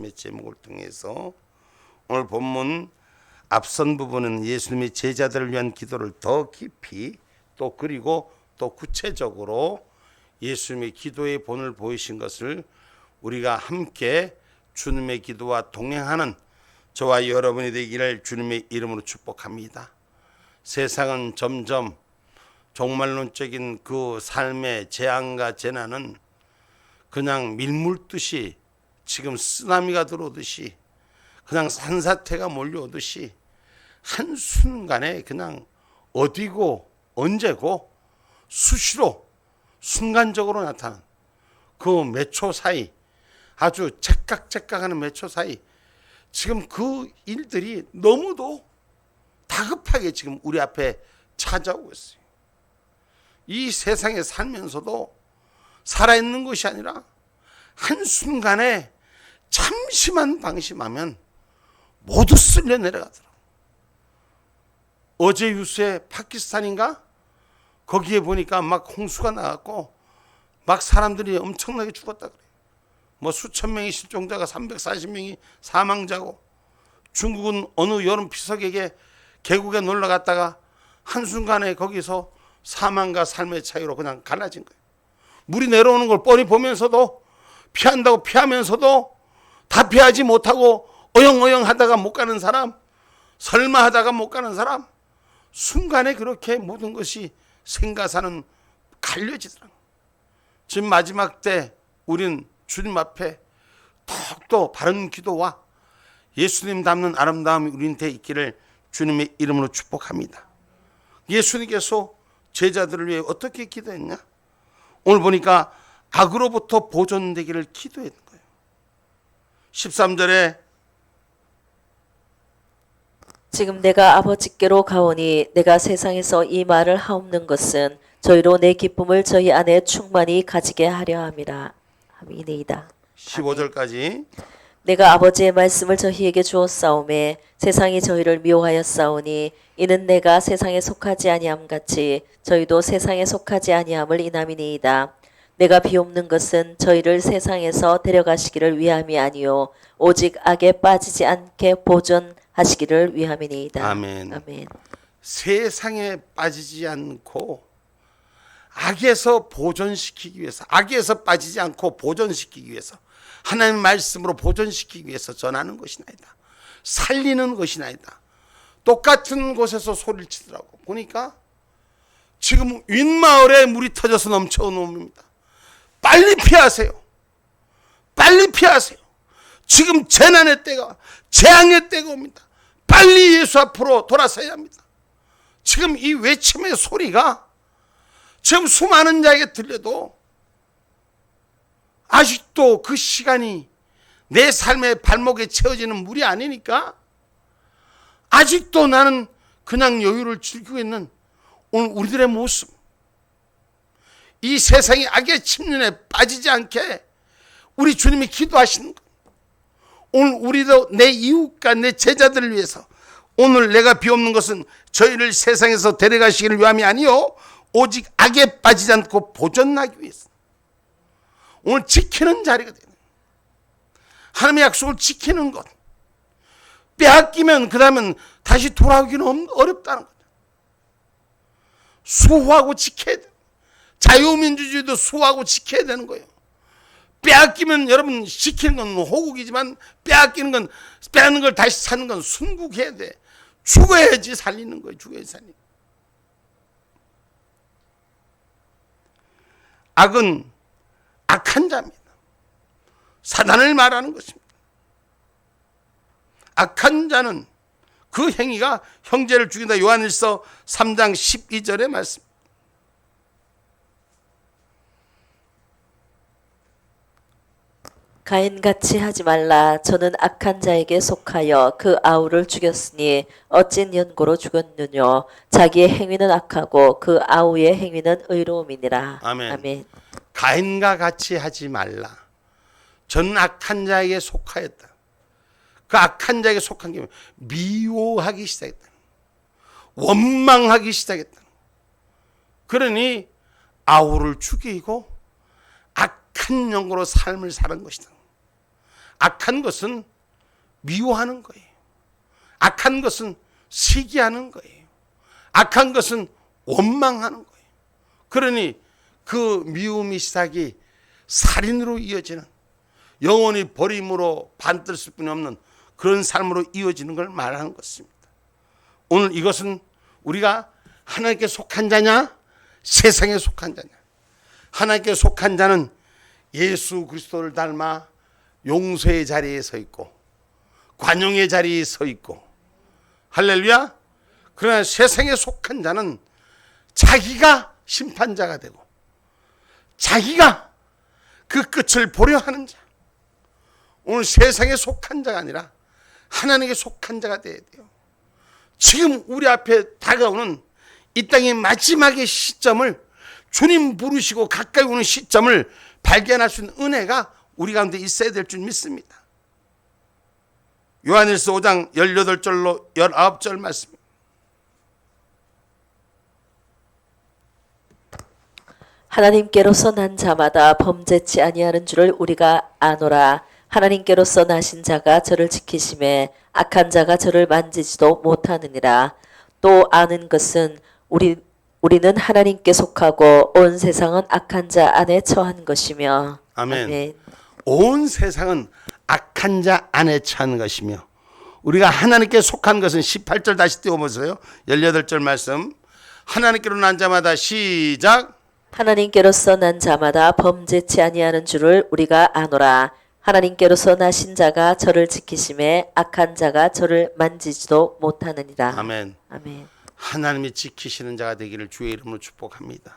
말씀의 제목을 통해서 오늘 본문 앞선 부분은 예수님의 제자들을 위한 기도를 더 깊이 또 그리고 또 구체적으로 예수님의 기도의 본을 보이신 것을 우리가 함께 주님의 기도와 동행하는 저와 여러분이 되기를 주님의 이름으로 축복합니다. 세상은 점점 종말론적인 그 삶의 재앙과 재난은 그냥 밀물듯이 지금 쓰나미가 들어오듯이 그냥 산사태가 몰려오듯이 한순간에 그냥 어디고 언제고 수시로 순간적으로 나타나는 그 몇 초 사이 아주 째깍째깍하는 몇 초 사이 지금 그 일들이 너무도 다급하게 지금 우리 앞에 찾아오고 있어요. 이 세상에 살면서도 살아있는 것이 아니라 한순간에 잠시만 방심하면 모두 쓸려 내려가더라고요. 어제 뉴스에 파키스탄인가? 거기에 보니까 막 홍수가 나갔고 막 사람들이 엄청나게 죽었다 그래요. 뭐 수천 명이 실종자가 340명이 사망자고 중국은 어느 여름 피서객에 계곡에 놀러 갔다가 한순간에 거기서 사망과 삶의 차이로 그냥 갈라진 거예요. 물이 내려오는 걸 뻔히 보면서도 피한다고 피하면서도 다 피하지 못하고 어영어영 하다가 못 가는 사람, 설마 하다가 못 가는 사람, 순간에 그렇게 모든 것이 생가사는 갈려지더라고요. 지금 마지막 때 우린 주님 앞에 더욱더 바른 기도와 예수님 닮는 아름다움이 우리한테 있기를 주님의 이름으로 축복합니다. 예수님께서 제자들을 위해 어떻게 기도했냐? 오늘 보니까 악으로부터 보존되기를 기도했는 거예요. 13절에 지금 내가 아버지께로 가오니 내가 세상에서 이 말을 하옵는 것은 저희로 내 기쁨을 저희 안에 충만히 가지게 하려 함이라. 아멘이다. 15절까지 내가 아버지의 말씀을 저희에게 주었사오매 세상이 저희를 미워하였사오니 이는 내가 세상에 속하지 아니함 같이 저희도 세상에 속하지 아니함을 인함이니이다. 내가 비옵는 것은 저희를 세상에서 데려가시기를 위함이 아니요 오직 악에 빠지지 않게 보존하시기를 위함이니이다. 아멘. 아멘. 세상에 빠지지 않고 악에서 보존시키기 위해서, 악에서 빠지지 않고 보존시키기 위해서, 하나님의 말씀으로 보존시키기 위해서 전하는 것이나이다. 살리는 것이나이다. 똑같은 곳에서 소리를 치더라고. 보니까 지금 윗마을에 물이 터져서 넘쳐오는입니다. 빨리 피하세요. 빨리 피하세요. 지금 재난의 때가, 재앙의 때가 옵니다. 빨리 예수 앞으로 돌아서야 합니다. 지금 이 외침의 소리가 지금 수많은 자에게 들려도 아직도 그 시간이 내 삶의 발목에 채워지는 물이 아니니까 아직도 나는 그냥 여유를 즐기고 있는 오늘 우리들의 모습, 이 세상의 악의 침륜에 빠지지 않게 우리 주님이 기도하시는 것, 오늘 우리도 내 이웃과 내 제자들을 위해서 오늘 내가 비옵는 것은 저희를 세상에서 데려가시기를 위함이 아니요 오직 악에 빠지지 않고 보존하기 위해서 오늘 지키는 자리가 되는, 하나님의 약속을 지키는 것, 빼앗기면 그 다음엔 다시 돌아오기는 어렵다는 거죠. 수호하고 지켜야 돼요. 자유민주주의도 수호하고 지켜야 되는 거예요. 빼앗기면 여러분 지키는 건 호국이지만 빼앗는 걸 다시 사는 건 순국해야 돼. 죽어야지 살리는 거예요. 죽어야지 살리는 거예요. 악은 악한 자입니다. 사단을 말하는 것입니다. 악한 자는 그 행위가 형제를 죽인다. 요한일서 3장 12절의 말씀. 가인같이 하지 말라. 저는 악한 자에게 속하여 그 아우를 죽였으니 어찐 연고로 죽였느냐. 자기의 행위는 악하고 그 아우의 행위는 의로움이니라. 아멘. 아멘. 가인과 같이 하지 말라. 저는 악한 자에게 속하였다. 그 악한 자에게 속한 게 미워하기 시작했다. 원망하기 시작했다. 그러니 아우를 죽이고 악한 영으로 삶을 사는 것이다. 악한 것은 미워하는 거예요. 악한 것은 시기하는 거예요. 악한 것은 원망하는 거예요. 그러니 그 미움이 시작이 살인으로 이어지는, 영원히 버림으로 반뜰 뿐이 없는 그런 삶으로 이어지는 걸 말하는 것입니다. 오늘 이것은 우리가 하나님께 속한 자냐, 세상에 속한 자냐. 하나님께 속한 자는 예수 그리스도를 닮아 용서의 자리에 서 있고 관용의 자리에 서 있고, 할렐루야. 그러나 세상에 속한 자는 자기가 심판자가 되고 자기가 그 끝을 보려 하는 자. 오늘 세상에 속한 자가 아니라 하나님께 속한 자가 되어야 돼요. 지금 우리 앞에 다가오는 이 땅의 마지막의 시점을, 주님 부르시고 가까이 오는 시점을 발견할 수 있는 은혜가 우리 가운데 있어야 될 줄 믿습니다. 요한일서 5장 18절로 19절 말씀입니다. 하나님께로서 난 자마다 범죄치 아니하는 줄을 우리가 아노라. 하나님께로서 나신 자가 저를 지키심에 악한 자가 저를 만지지도 못하느니라. 또 아는 것은 우리는 하나님께 속하고 온 세상은 악한 자 안에 처한 것이며. 아멘. 아멘. 온 세상은 악한 자 안에 처한 것이며, 우리가 하나님께 속한 것은 18절 다시 띄워보세요. 18절 말씀. 하나님께로 난 자마다 시작. 하나님께로서 난 자마다 범죄치 아니하는 줄을 우리가 아노라. 하나님께로서 나신 자가 저를 지키심에 악한 자가 저를 만지지도 못하느니라. 아멘. 아멘. 하나님이 지키시는 자가 되기를 주의 이름으로 축복합니다.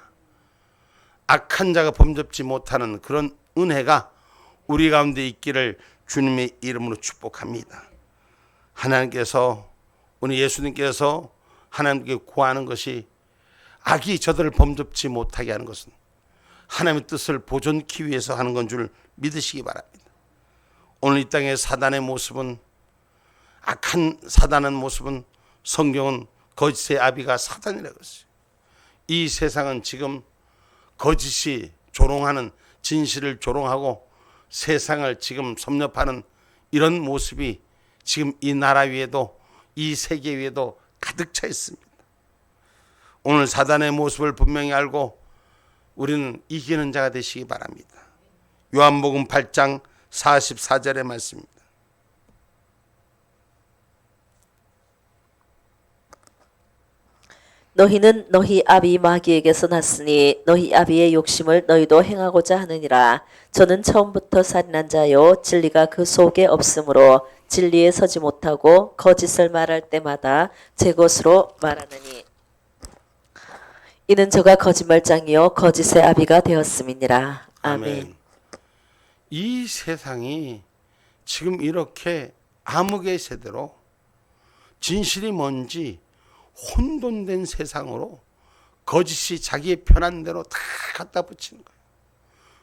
악한 자가 범접지 못하는 그런 은혜가 우리 가운데 있기를 주님의 이름으로 축복합니다. 하나님께서, 오늘 예수님께서 하나님께 구하는 것이, 악이 저들을 범접지 못하게 하는 것은 하나님의 뜻을 보존하기 위해서 하는 건 줄 믿으시기 바랍니다. 오늘 이 땅의 사단의 모습은, 악한 사단의 모습은, 성경은 거짓의 아비가 사단이라고 했어요. 이 세상은 지금 거짓이 조롱하는, 진실을 조롱하고 세상을 지금 섭렵하는 이런 모습이 지금 이 나라 위에도, 이 세계 위에도 가득 차 있습니다. 오늘 사단의 모습을 분명히 알고 우리는 이기는 자가 되시기 바랍니다. 요한복음 8장 44절의 말씀입니다. 너희는 너희 아비 마귀에게서 났으니 너희 아비의 욕심을 너희도 행하고자 하느니라. 저는 처음부터 살인한 자요 진리가 그 속에 없으므로 진리에 서지 못하고 거짓을 말할 때마다 제 것으로 말하느니 이는 저가 거짓말장이요 거짓의 아비가 되었음이니라. 아멘. 이 세상이 지금 이렇게 암흑의 세대로 진실이 뭔지 혼돈된 세상으로 거짓이 자기의 편한 대로 다 갖다 붙이는 거예요.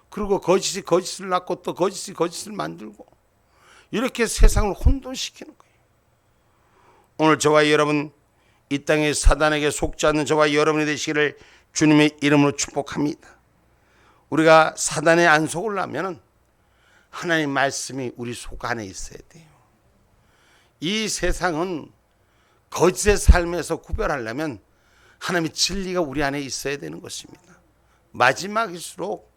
그리고 거짓이 거짓을 낳고 또 거짓이 거짓을 만들고 이렇게 세상을 혼돈시키는 거예요. 오늘 저와 여러분, 이 땅에 사단에게 속지 않는 저와 여러분이 되시기를 주님의 이름으로 축복합니다. 우리가 사단의 안 속으려면 하나님 말씀이 우리 속 안에 있어야 돼요. 이 세상은 거짓의 삶에서 구별하려면 하나님의 진리가 우리 안에 있어야 되는 것입니다. 마지막일수록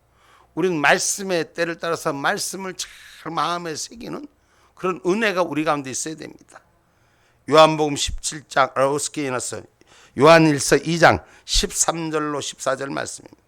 우리는 말씀의 때를 따라서 말씀을 잘 마음에 새기는 그런 은혜가 우리 가운데 있어야 됩니다. 요한복음 17장 요한일서 2장 13절로 14절 말씀입니다.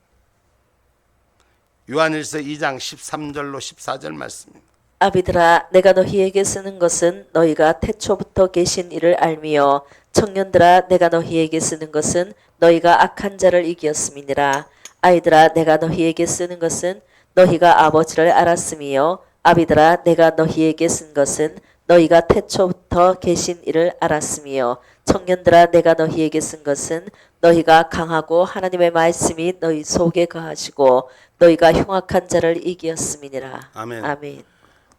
요한일서 2장 13절로 14절 말씀입니다. 아비들아 내가 너희에게 쓰는 것은 너희가 태초부터 계신 이를 알미요 청년들아 내가 너희에게 쓰는 것은 너희가 악한 자를 이기었음이니라. 아이들아 내가 너희에게 쓰는 것은 너희가 아버지를 알았음이요 아비들아 내가 너희에게 쓴 것은 너희가 태초부터 계신 이를 알았음이요 청년들아 내가 너희에게 쓴 것은 너희가 강하고 하나님의 말씀이 너희 속에 거하시고 너희가 흉악한 자를 이기었음이니라. 아멘. 아멘.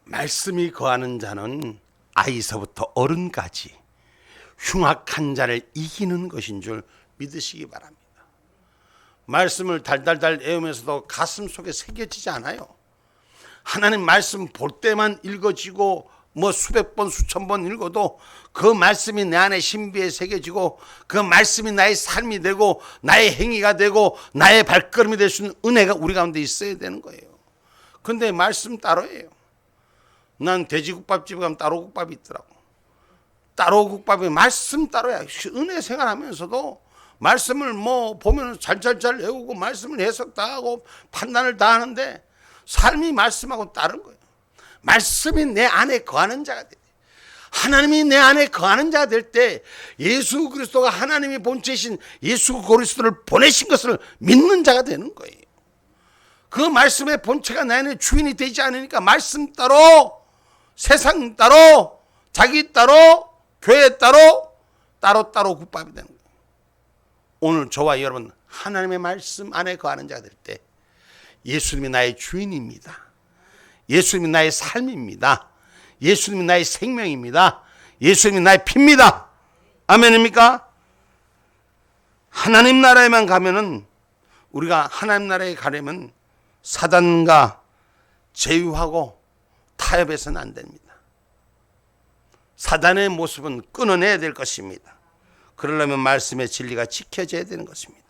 말씀이 거하는 자는 아이서부터 어른까지 흉악한 자를 이기는 것인 줄 믿으시기 바랍니다. 말씀을 달달달 외우면서도 가슴 속에 새겨지지 않아요. 하나님 말씀 볼 때만 읽어지고 뭐 수백 번 수천 번 읽어도 그 말씀이 내 안에 신비에 새겨지고 그 말씀이 나의 삶이 되고 나의 행위가 되고 나의 발걸음이 될 수 있는 은혜가 우리 가운데 있어야 되는 거예요. 근데 말씀 따로예요. 난 돼지국밥집에 가면 따로 국밥이 있더라고. 따로 국밥이 말씀 따로야. 은혜 생활하면서도 말씀을 뭐 보면 잘잘잘 외우고 말씀을 해석 다 하고 판단을 다 하는데 삶이 말씀하고 다른 거예요. 말씀이 내 안에 거하는 자가 돼. 하나님이 내 안에 거하는 자가 될 때 예수 그리스도가 하나님의 본체이신 예수 그리스도를 보내신 것을 믿는 자가 되는 거예요. 그 말씀의 본체가 내 안에 주인이 되지 않으니까 말씀 따로, 세상 따로, 자기 따로, 교회 따로, 따로 국밥이 되는 거예요. 오늘 저와 여러분 하나님의 말씀 안에 거하는 자가 될 때 예수님이 나의 주인입니다. 예수님이 나의 삶입니다. 예수님이 나의 생명입니다. 예수님이 나의 피입니다. 아멘입니까? 하나님 나라에만 가면은 우리가 하나님 나라에 가려면 사단과 제휴하고 타협해서는 안 됩니다. 사단의 모습은 끊어내야 될 것입니다. 그러려면 말씀의 진리가 지켜져야 되는 것입니다.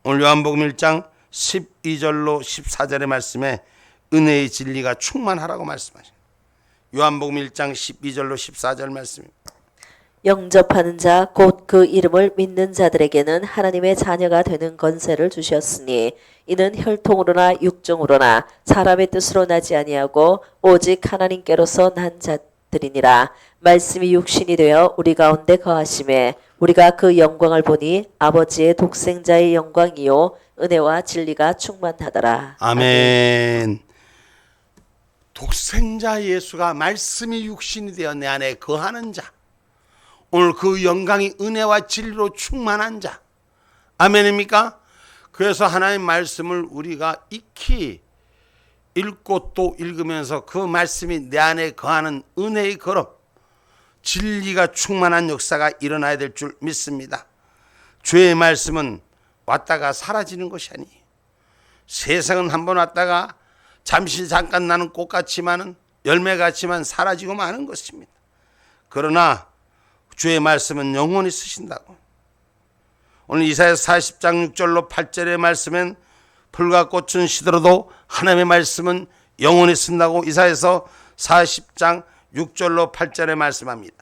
오늘 요한복음 1장 12절로 14절의 말씀에 은혜의 진리가 충만하라고 말씀하십니다. 요한복음 1장 12절로 14절 말씀입니다. 영접하는 자 곧 그 이름을 믿는 자들에게는 하나님의 자녀가 되는 권세를 주셨으니 이는 혈통으로나 육정으로나 사람의 뜻으로 나지 아니하고 오직 하나님께로서 난 자들이니라. 말씀이 육신이 되어 우리 가운데 거하심에 우리가 그 영광을 보니 아버지의 독생자의 영광이요 은혜와 진리가 충만하더라. 아멘. 독생자 예수가 말씀이 육신이 되어 내 안에 거하는 자, 오늘 그 영광이 은혜와 진리로 충만한 자, 아멘입니까? 그래서 하나님 말씀을 우리가 익히 읽고 또 읽으면서 그 말씀이 내 안에 거하는 은혜의 걸음, 진리가 충만한 역사가 일어나야 될 줄 믿습니다. 주의 말씀은 왔다가 사라지는 것이 아니에요. 세상은 한번 왔다가 잠시 잠깐 나는 꽃같지만은 열매같지만 사라지고 마는 것입니다. 그러나 주의 말씀은 영원히 쓰신다고. 오늘 이사야서 40장 6절로 8절의 말씀엔 풀과 꽃은 시들어도 하나님의 말씀은 영원히 쓴다고 이사야서 40장 6절로 8절에 말씀합니다.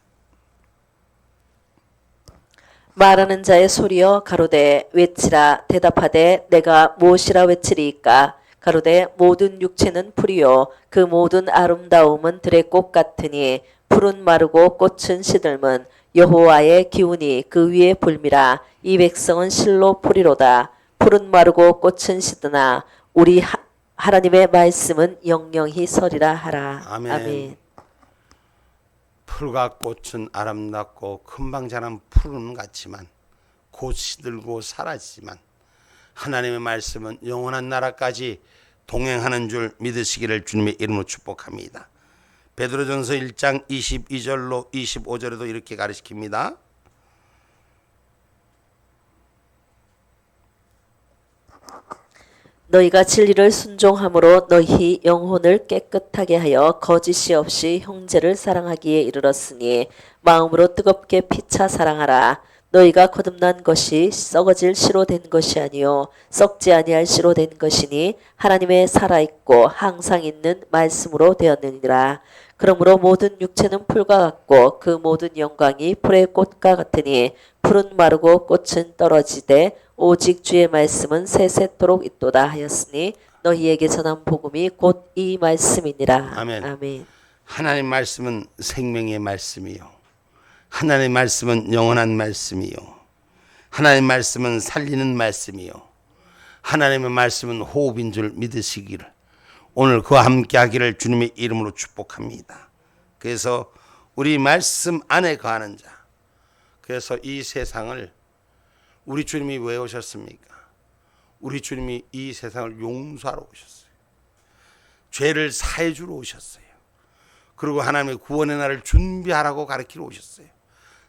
말하는 자의 소리여 가로되 외치라. 대답하되 내가 무엇이라 외치리이까. 가로되 모든 육체는 풀이요 그 모든 아름다움은 들의 꽃 같으니 풀은 마르고 꽃은 시들면 여호와의 기운이 그 위에 불미라. 이 백성은 실로 풀이로다. 풀은 마르고 꽃은 시드나 우리 하나님의 말씀은 영영히 서리라 하라. 아멘. 아멘. 풀과 꽃은 아름답고 금방 자란 푸른 같지만 곧 시들고 사라지지만 하나님의 말씀은 영원한 나라까지 동행하는 줄 믿으시기를 주님의 이름으로 축복합니다. 베드로전서 1장 22절로 25절에도 이렇게 가르칩니다. 너희가 진리를 순종함으로 너희 영혼을 깨끗하게 하여 거짓이 없이 형제를 사랑하기에 이르렀으니 마음으로 뜨겁게 피차 사랑하라. 너희가 거듭난 것이 썩어질 씨로 된 것이 아니요 썩지 아니할 씨로 된 것이니 하나님의 살아있고 항상 있는 말씀으로 되었느니라. 그러므로 모든 육체는 풀과 같고 그 모든 영광이 풀의 꽃과 같으니 풀은 마르고 꽃은 떨어지되 오직 주의 말씀은 세세토록 있도다 하였으니 너희에게 전한 복음이 곧 이 말씀이니라. 아멘. 아멘. 하나님 말씀은 생명의 말씀이요 하나님의 말씀은 영원한 말씀이요 하나님의 말씀은 살리는 말씀이요 하나님의 말씀은 호흡인 줄 믿으시기를 오늘 그와 함께 하기를 주님의 이름으로 축복합니다. 그래서 우리 말씀 안에 거하는 자, 그래서 이 세상을 우리 주님이 왜 오셨습니까? 우리 주님이 이 세상을 용서하러 오셨어요. 죄를 사해 주러 오셨어요. 그리고 하나님의 구원의 날을 준비하라고 가르치러 오셨어요.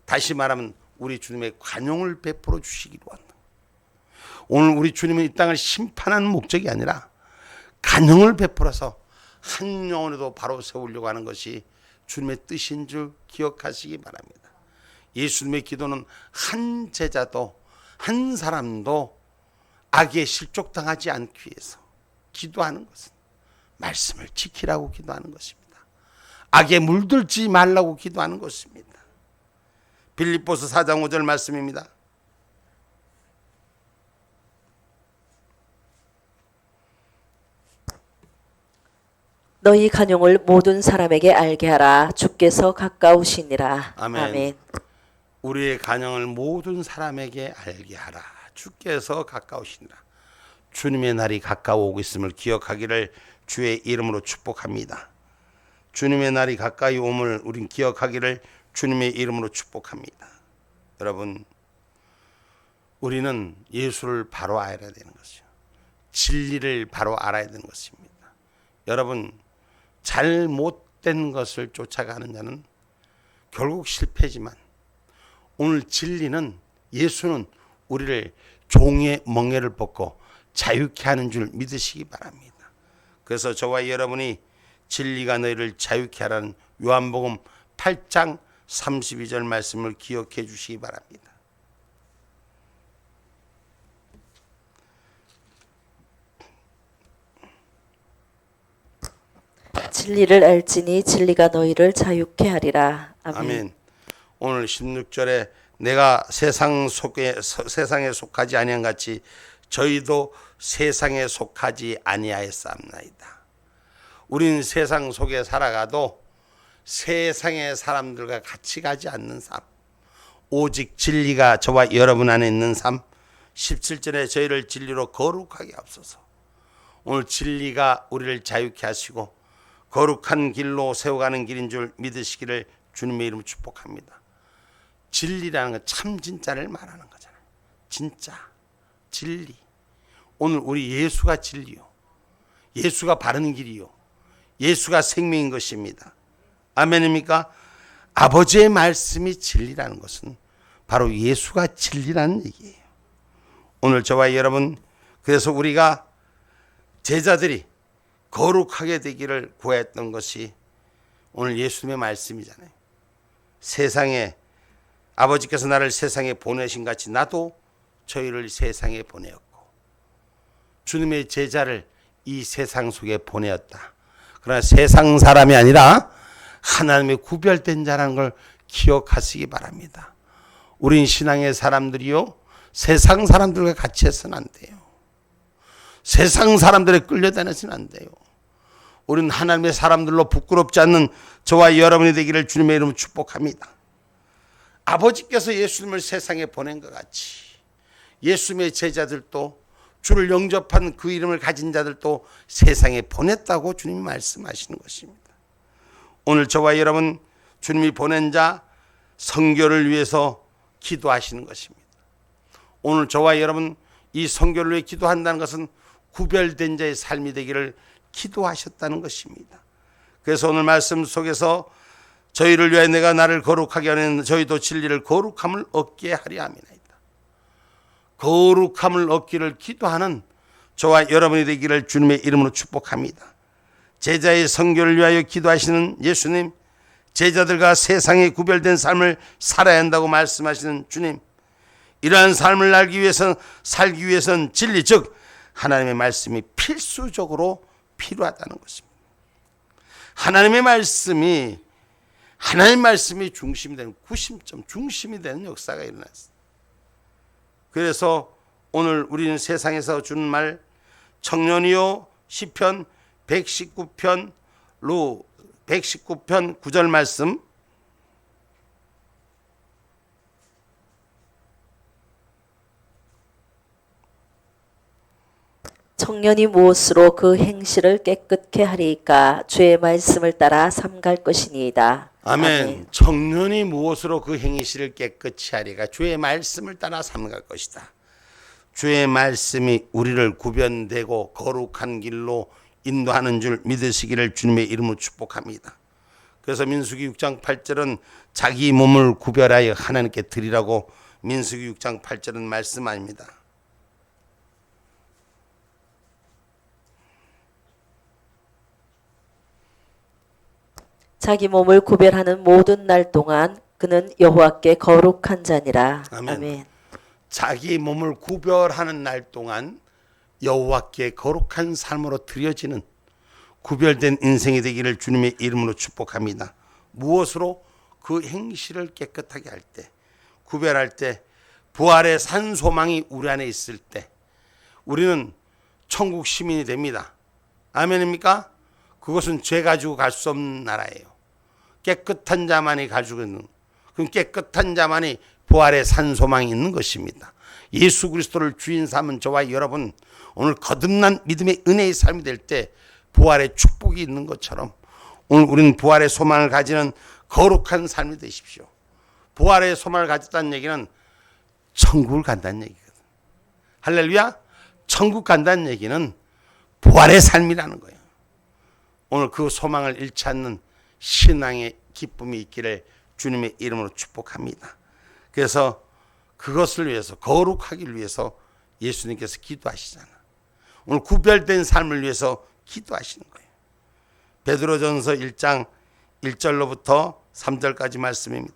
다시 말하면 우리 주님의 관용을 베풀어 주시기로 한다. 오늘 우리 주님은 이 땅을 심판하는 목적이 아니라 관용을 베풀어서 한 영혼에도 바로 세우려고 하는 것이 주님의 뜻인 줄 기억하시기 바랍니다. 예수님의 기도는 한 제자도 한 사람도 악에 실족당하지 않기 위해서 기도하는 것은 말씀을 지키라고 기도하는 것입니다. 악에 물들지 말라고 기도하는 것입니다. 빌립보서 4장 5절 말씀입니다. 너희 간용을 모든 사람에게 알게 하라. 주께서 가까우시니라. 아멘. 우리의 간영을 모든 사람에게 알게 하라. 주께서 가까우시니라. 주님의 날이 가까워 오고 있음을 기억하기를 주의 이름으로 축복합니다. 주님의 날이 가까이 오음을 우린 기억하기를 주님의 이름으로 축복합니다. 여러분, 우리는 예수를 바로 알아야 되는 것이요, 진리를 바로 알아야 되는 것입니다. 여러분, 잘못된 것을 쫓아가는 자는 결국 실패지만, 오늘 진리는, 예수는 우리를 종의 멍에를 벗고 자유케 하는 줄 믿으시기 바랍니다. 그래서 저와 여러분이 진리가 너희를 자유케 하라는 요한복음 8장 32절 말씀을 기억해 주시기 바랍니다. 진리를 알지니 진리가 너희를 자유케 하리라. 아멘. 아멘. 오늘 16절에 내가 세상에 속하지 아니한 같이 저희도 세상에 속하지 아니하였사옵나이다. 우린 세상 속에 살아가도 세상의 사람들과 같이 가지 않는 삶, 오직 진리가 저와 여러분 안에 있는 삶, 17절에 저희를 진리로 거룩하게 하옵소서. 오늘 진리가 우리를 자유케 하시고 거룩한 길로 세워가는 길인 줄 믿으시기를 주님의 이름으로 축복합니다. 진리라는 건 참 진짜를 말하는 거잖아요. 진짜, 진리. 오늘 우리 예수가 진리요, 예수가 바른 길이요, 예수가 생명인 것입니다. 아멘입니까? 아버지의 말씀이 진리라는 것은 바로 예수가 진리라는 얘기예요. 오늘 저와 여러분, 그래서 우리가 제자들이 거룩하게 되기를 구했던 것이 오늘 예수님의 말씀이잖아요. 세상에, 아버지께서 나를 세상에 보내신 같이 나도 저희를 세상에 보내었고, 주님의 제자를 이 세상 속에 보내었다. 그러나 세상 사람이 아니라 하나님의 구별된 자라는 걸 기억하시기 바랍니다. 우린 신앙의 사람들이요, 세상 사람들과 같이 해서는 안 돼요. 세상 사람들에 끌려다니서는 안 돼요. 우리는 하나님의 사람들로 부끄럽지 않는 저와 여러분이 되기를 주님의 이름으로 축복합니다. 아버지께서 예수님을 세상에 보낸 것 같이 예수님의 제자들도, 주를 영접한 그 이름을 가진 자들도 세상에 보냈다고 주님이 말씀하시는 것입니다. 오늘 저와 여러분, 주님이 보낸 자 선교를 위해서 기도하시는 것입니다. 오늘 저와 여러분, 이 선교를 위해 기도한다는 것은 구별된 자의 삶이 되기를 기도하셨다는 것입니다. 그래서 오늘 말씀 속에서 저희를 위하여 내가 나를 거룩하게 하는 저희도 진리를 거룩함을 얻게 하려 함이나이다. 거룩함을 얻기를 기도하는 저와 여러분이 되기를 주님의 이름으로 축복합니다. 제자의 선교를 위하여 기도하시는 예수님, 제자들과 세상에 구별된 삶을 살아야 한다고 말씀하시는 주님, 이러한 삶을 살기 위해서는 진리, 즉 하나님의 말씀이 필수적으로 필요하다는 것입니다. 하나님의 말씀이 중심이 되는, 구심점, 중심이 되는 역사가 일어났습니다. 그래서 오늘 우리는 세상에서 주는 말, 청년이요, 시편 119편 9절 말씀, 청년이 무엇으로 그 행실을 깨끗게 하리까? 주의 말씀을 따라 삼갈 것이니이다. 아멘. 청년이 무엇으로 그 행실을 깨끗이 하리까? 주의 말씀을 따라 삼갈 것이다. 주의 말씀이 우리를 구변되고 거룩한 길로 인도하는 줄 믿으시기를 주님의 이름으로 축복합니다. 그래서 민수기 6장 8절은 자기 몸을 구별하여 하나님께 드리라고 민수기 6장 8절은 말씀 아닙니다. 자기 몸을 구별하는 모든 날 동안 그는 여호와께 거룩한 자니라. 아멘. 아멘. 자기 몸을 구별하는 날 동안 여호와께 거룩한 삶으로 드려지는 구별된 인생이 되기를 주님의 이름으로 축복합니다. 무엇으로? 그 행실을 깨끗하게 할 때, 구별할 때, 부활의 산 소망이 우리 안에 있을 때 우리는 천국 시민이 됩니다. 아멘입니까? 그것은 죄 가지고 갈 수 없는 나라예요. 깨끗한 자만이 가지고 있는, 그럼 깨끗한 자만이 부활의 산 소망이 있는 것입니다. 예수 그리스도를 주인 삼은 저와 여러분, 오늘 거듭난 믿음의 은혜의 삶이 될 때 부활의 축복이 있는 것처럼 오늘 우리는 부활의 소망을 가지는 거룩한 삶이 되십시오. 부활의 소망을 가졌다는 얘기는 천국을 간다는 얘기거든. 할렐루야. 천국 간다는 얘기는 부활의 삶이라는 거예요. 오늘 그 소망을 잃지 않는 신앙의 기쁨이 있기를 주님의 이름으로 축복합니다. 그래서 그것을 위해서, 거룩하기를 위해서 예수님께서 기도하시잖아. 오늘 구별된 삶을 위해서 기도하시는 거예요. 베드로전서 1장 1절로부터 3절까지 말씀입니다.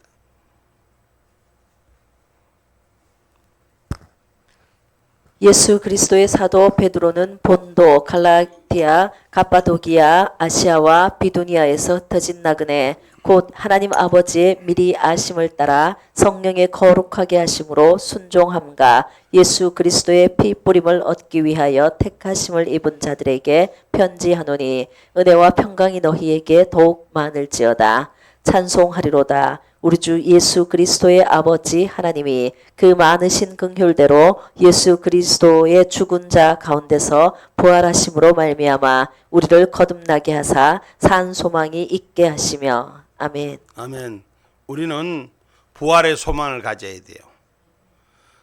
예수 그리스도의 사도 베드로는 본도, 갈라티아, 갑바도기아, 아시아와 비두니아에서 터진 나그네 곧 하나님 아버지의 미리 아심을 따라 성령의 거룩하게 하심으로 순종함과 예수 그리스도의 피 뿌림을 얻기 위하여 택하심을 입은 자들에게 편지하노니 은혜와 평강이 너희에게 더욱 많을지어다. 찬송하리로다. 우리 주 예수 그리스도의 아버지 하나님이 그 많으신 긍휼대로 예수 그리스도의 죽은 자 가운데서 부활하심으로 말미암아 우리를 거듭나게 하사 산 소망이 있게 하시며. 아멘. 아멘. 우리는 부활의 소망을 가져야 돼요.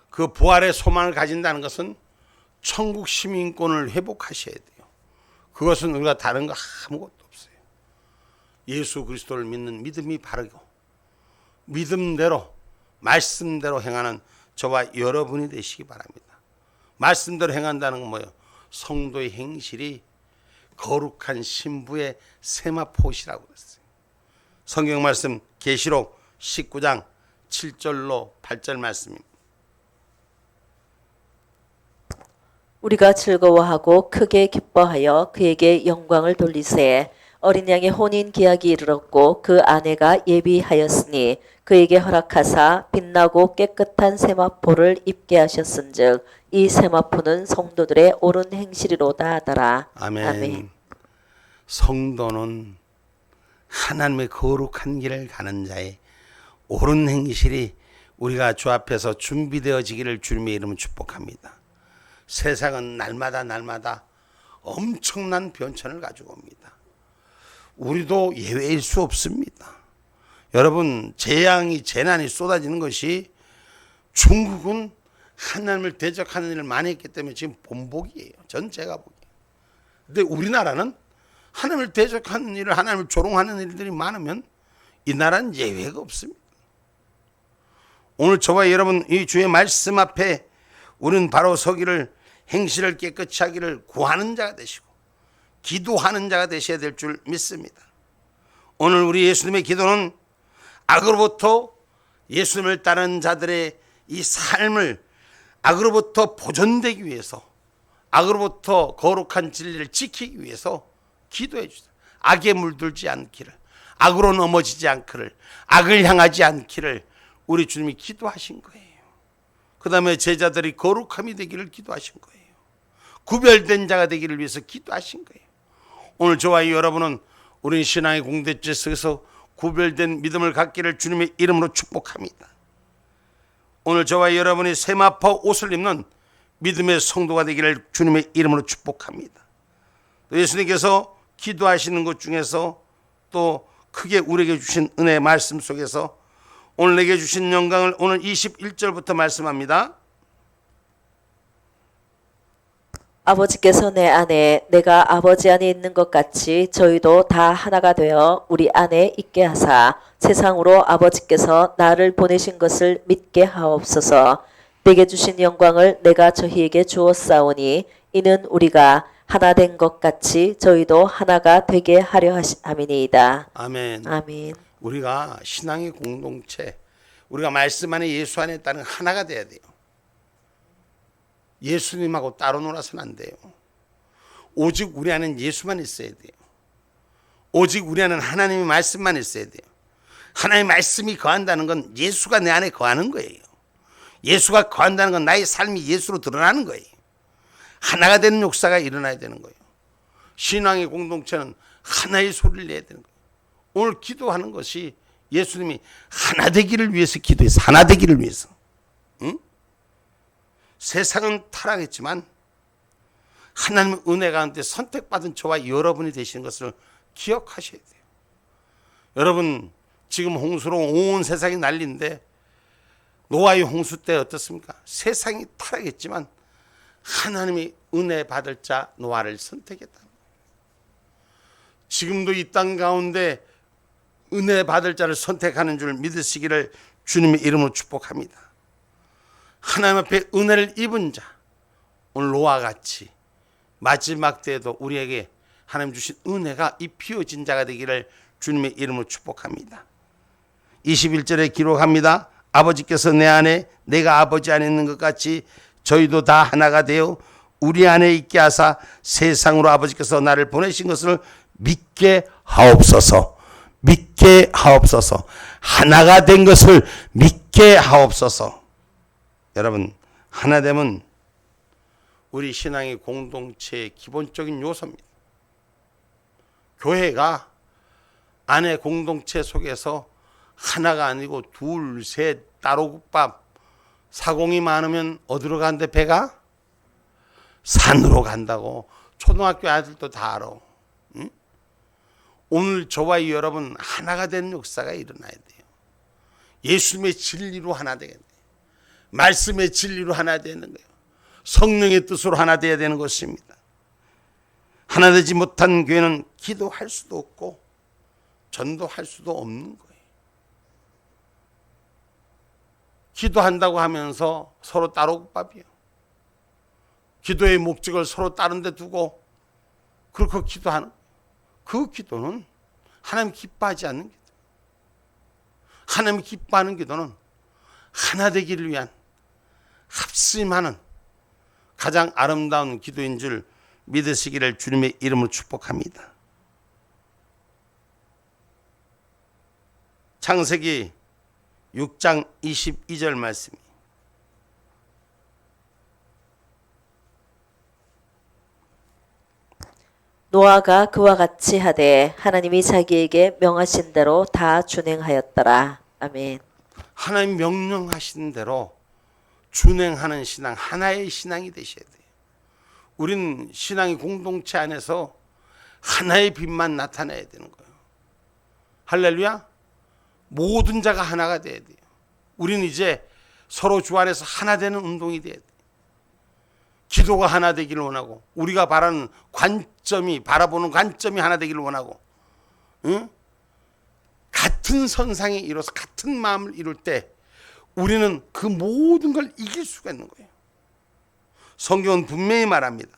그 부활의 소망을 가진다는 것은 천국 시민권을 회복하셔야 돼요. 그것은 우리가 다른 거 아무것도 없어요. 예수 그리스도를 믿는 믿음이 바르고 믿음대로 말씀대로 행하는 저와 여러분이 되시기 바랍니다. 말씀대로 행한다는 건 뭐예요? 성도의 행실이 거룩한 신부의 세마포시라고 그랬어요. 성경 말씀 계시록 19장 7절로 8절 말씀입니다. 우리가 즐거워하고 크게 기뻐하여 그에게 영광을 돌리세. 어린 양의 혼인 기약이 이르렀고 그 아내가 예비하였으니 그에게 허락하사 빛나고 깨끗한 세마포를 입게 하셨은즉 이 세마포는 성도들의 옳은 행실이로다 하더라. 아멘. 아멘. 성도는 하나님의 거룩한 길을 가는 자의 옳은 행실이 우리가 주 앞에서 준비되어지기를 주님의 이름으로 축복합니다. 세상은 날마다 엄청난 변천을 가지고 옵니다. 우리도 예외일 수 없습니다. 여러분, 재난이 쏟아지는 것이 중국은 하나님을 대적하는 일을 많이 했기 때문에 지금 본복이에요. 전 제가 보기에. 근데 우리나라는 하나님을 대적하는 일을, 하나님을 조롱하는 일들이 많으면 이 나라는 예외가 없습니다. 오늘 저와 여러분 이 주의 말씀 앞에 우리는 바로 서기를, 행실을 깨끗이 하기를 구하는 자가 되시고 기도하는 자가 되셔야 될 줄 믿습니다. 오늘 우리 예수님의 기도는 악으로부터 예수님을 따르는 자들의 이 삶을 악으로부터 보존되기 위해서, 악으로부터 거룩한 진리를 지키기 위해서 기도해 주세요. 악에 물들지 않기를, 악으로 넘어지지 않기를, 악을 향하지 않기를 우리 주님이 기도하신 거예요. 그 다음에 제자들이 거룩함이 되기를 기도하신 거예요. 구별된 자가 되기를 위해서 기도하신 거예요. 오늘 저와 여러분은 우리 신앙의 공동체 속에서 구별된 믿음을 갖기를 주님의 이름으로 축복합니다. 오늘 저와 여러분이 세마포 옷을 입는 믿음의 성도가 되기를 주님의 이름으로 축복합니다. 예수님께서 기도하시는 것 중에서 또 크게 우리에게 주신 은혜의 말씀 속에서 오늘 내게 주신 영광을 오늘 21절부터 말씀합니다. 아버지께서 내 안에 내가 아버지 안에 있는 것 같이 저희도 다 하나가 되어 우리 안에 있게 하사 세상으로 아버지께서 나를 보내신 것을 믿게 하옵소서. 내게 주신 영광을 내가 저희에게 주었사오니 이는 우리가 하나 된 것 같이 저희도 하나가 되게 하려 함이니이다. 아멘. 아멘. 우리가 신앙의 공동체, 우리가 말씀 안에 예수 안에 따른 하나가 돼야 돼요. 예수님하고 따로 놀아서는 안 돼요. 오직 우리 안에는 예수만 있어야 돼요. 오직 우리 안에는 하나님의 말씀만 있어야 돼요. 하나님의 말씀이 거한다는 건 예수가 내 안에 거하는 거예요. 예수가 거한다는 건 나의 삶이 예수로 드러나는 거예요. 하나가 되는 역사가 일어나야 되는 거예요. 신앙의 공동체는 하나의 소리를 내야 되는 거예요. 오늘 기도하는 것이 예수님이 하나 되기를 위해서 기도해서 하나 되기를 위해서. 응? 세상은 타락했지만 하나님의 은혜 가운데 선택받은 저와 여러분이 되시는 것을 기억하셔야 돼요. 여러분 지금 홍수로 온 세상이 난리인데 노아의 홍수 때 어떻습니까? 세상이 타락했지만 하나님이 은혜 받을 자 노아를 선택했다. 지금도 이 땅 가운데 은혜 받을 자를 선택하는 줄 믿으시기를 주님의 이름으로 축복합니다. 하나님 앞에 은혜를 입은 자, 오늘 노아와 같이 마지막 때에도 우리에게 하나님 주신 은혜가 입히어진 자가 되기를 주님의 이름으로 축복합니다. 21절에 기록합니다. 아버지께서 내 안에 내가 아버지 안에 있는 것 같이 저희도 다 하나가 되어 우리 안에 있게 하사 세상으로 아버지께서 나를 보내신 것을 믿게 하옵소서. 믿게 하옵소서. 하나가 된 것을 믿게 하옵소서. 여러분 하나 되면 우리 신앙의 공동체의 기본적인 요소입니다. 교회가 안에 공동체 속에서 하나가 아니고 둘, 셋, 따로국밥, 사공이 많으면 어디로 간대 배가? 산으로 간다고 초등학교 아들도 다 알아. 응? 오늘 저와 여러분 하나가 되는 역사가 일어나야 돼요. 예수님의 진리로 하나 되겠네. 말씀의 진리로 하나 되는 거예요. 성령의 뜻으로 하나 되어야 되는 것입니다. 하나 되지 못한 교회는 기도할 수도 없고 전도할 수도 없는 거예요. 기도한다고 하면서 서로 따로국밥이에요. 기도의 목적을 서로 다른 데 두고 그렇게 기도하는 그 기도는 하나님 기뻐하지 않는 기도. 하나님 기뻐하는 기도는 하나 되기를 위한 합심하는 가장 아름다운 기도인 줄 믿으시기를 주님의 이름으로 축복합니다. 창세기 6장 22절 말씀. 노아가 그와 같이 하되 하나님이 자기에게 명하신 대로 다 준행하였더라. 아멘. 하나님 명령하신 대로 준행하는 신앙, 하나의 신앙이 되셔야 돼요. 우린 신앙의 공동체 안에서 하나의 빛만 나타내야 되는 거예요. 할렐루야. 모든 자가 하나가 돼야 돼요. 우리는 이제 서로 주 안에서 하나 되는 운동이 돼야 돼요. 기도가 하나 되기를 원하고 우리가 바라는 관점이 바라보는 관점이 하나 되기를 원하고 응? 같은 선상에 이뤄서 같은 마음을 이룰 때 우리는 그 모든 걸 이길 수가 있는 거예요. 성경은 분명히 말합니다.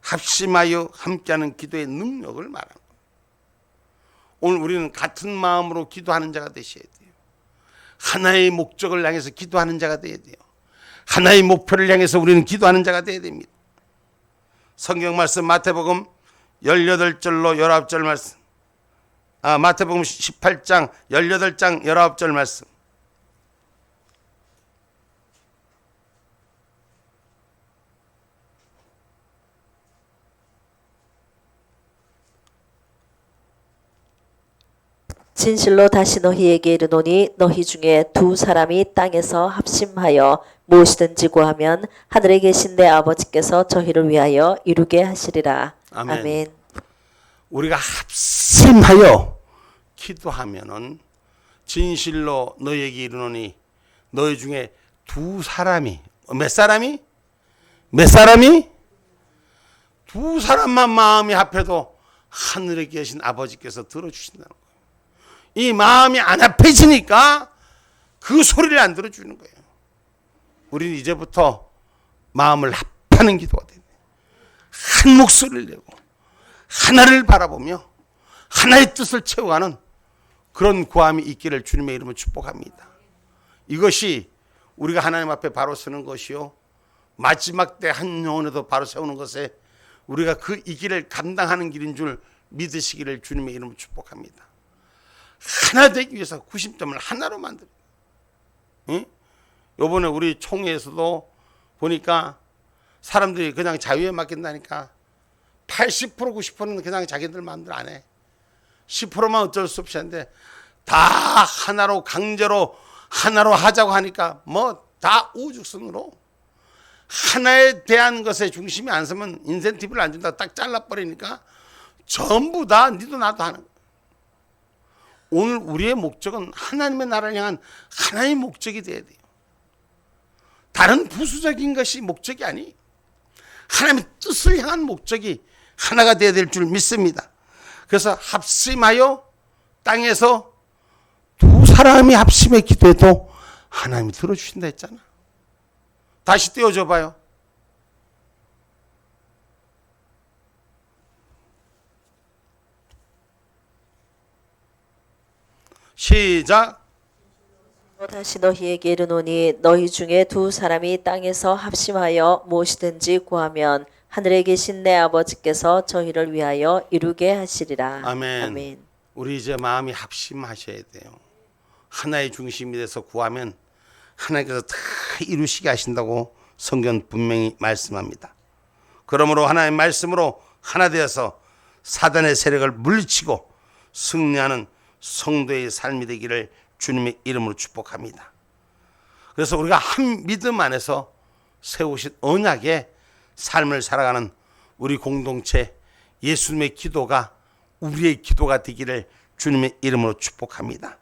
합심하여 함께하는 기도의 능력을 말하는 거예요. 오늘 우리는 같은 마음으로 기도하는 자가 되셔야 돼요. 하나의 목적을 향해서 기도하는 자가 되어야 돼요. 하나의 목표를 향해서 우리는 기도하는 자가 되어야 됩니다. 성경 말씀 마태복음 18절로 19절 말씀. 마태복음 18장 18장 19절 말씀. 진실로 다시 너희에게 이르노니 너희 중에 두 사람이 땅에서 합심하여 무엇이든지 구하면 하늘에 계신 내 아버지께서 저희를 위하여 이루게 하시리라. 아멘. 아멘. 우리가 합심하여 기도하면은 진실로 너희에게 이르노니 너희 중에 두 사람이 몇 사람이? 몇 사람이? 두 사람만 마음이 합해도 하늘에 계신 아버지께서 들어주신다는 거예요. 이 마음이 안 합해지니까 그 소리를 안 들어주는 거예요. 우리는 이제부터 마음을 합하는 기도가 됩니다. 한 목소리를 내고 하나를 바라보며 하나의 뜻을 채워가는 그런 구함이 있기를 주님의 이름으로 축복합니다. 이것이 우리가 하나님 앞에 바로 서는 것이요, 마지막 때 한 영혼에도 바로 세우는 것에 우리가 그 이 길을 감당하는 길인 줄 믿으시기를 주님의 이름으로 축복합니다. 하나 되기 위해서 구심점을 하나로 만듭니다. 응? 요번에 우리 총회에서도 보니까 사람들이 그냥 자유에 맡긴다니까 80% 90%는 그냥 자기들 마음대로 안 해. 10%만 어쩔 수 없이 하는데 다 하나로 강제로 하나로 하자고 하니까 뭐 다 우죽순으로 하나에 대한 것에 중심이 안 서면 인센티브를 안 준다 딱 잘라버리니까 전부 다 니도 나도 하는 거야. 오늘 우리의 목적은 하나님의 나라를 향한 하나의 목적이 돼야 돼요. 다른 부수적인 것이 목적이 아니, 하나님의 뜻을 향한 목적이 하나가 되어야 될 줄 믿습니다. 그래서 합심하여 땅에서 두 사람이 합심해 기도해도 하나님이 들어주신다 했잖아. 다시 떼어줘 봐요. 시작. 다시 너희에게 이르노니 너희 중에 두 사람이 땅에서 합심하여 무엇이든지 구하면 하늘에 계신 내 아버지께서 저희를 위하여 이루게 하시리라. 아멘. 우리 이제 마음이 합심하셔야 돼요. 하나의 중심이 돼서 구하면 하나님께서 다 이루시게 하신다고 성경 분명히 말씀합니다. 그러므로 하나님의 말씀으로 하나 되어서 사단의 세력을 물리치고 승리하는 성도의 삶이 되기를 주님의 이름으로 축복합니다. 그래서 우리가 한 믿음 안에서 세우신 언약의 삶을 살아가는 우리 공동체 예수님의 기도가 우리의 기도가 되기를 주님의 이름으로 축복합니다.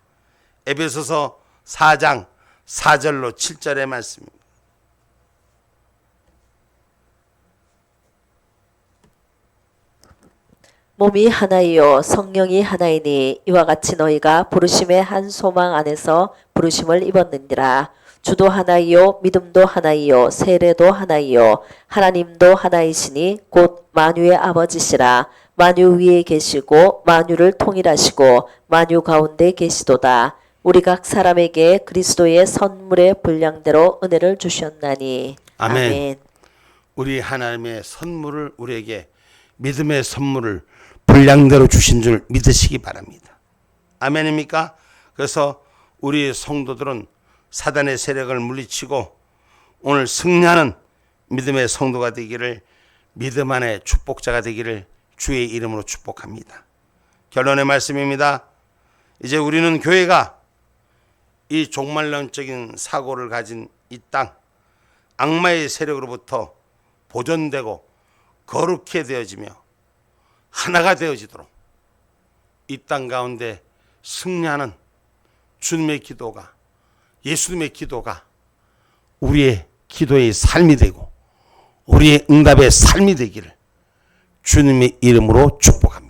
에베소서 4장 4절로 7절의 말씀입니다. 몸이 하나이요 성령이 하나이니 이와 같이 너희가 부르심의 한 소망 안에서 부르심을 입었느니라. 주도 하나이요 믿음도 하나이요 세례도 하나이요 하나님도 하나이시니 곧 만유의 아버지시라. 만유 위에 계시고 만유를 통일하시고 만유 가운데 계시도다. 우리 각 사람에게 그리스도의 선물의 분량대로 은혜를 주셨나니. 아멘. 우리 하나님의 선물을 우리에게 믿음의 선물을 분량대로 주신 줄 믿으시기 바랍니다. 아멘입니까? 그래서 우리 성도들은 사단의 세력을 물리치고 오늘 승리하는 믿음의 성도가 되기를, 믿음 안에 축복자가 되기를 주의 이름으로 축복합니다. 결론의 말씀입니다. 이제 우리는 교회가 이 종말론적인 사고를 가진 이 땅, 악마의 세력으로부터 보존되고 거룩해 되어지며 하나가 되어지도록 이 땅 가운데 승리하는 주님의 기도가, 예수님의 기도가 우리의 기도의 삶이 되고 우리의 응답의 삶이 되기를 주님의 이름으로 축복합니다.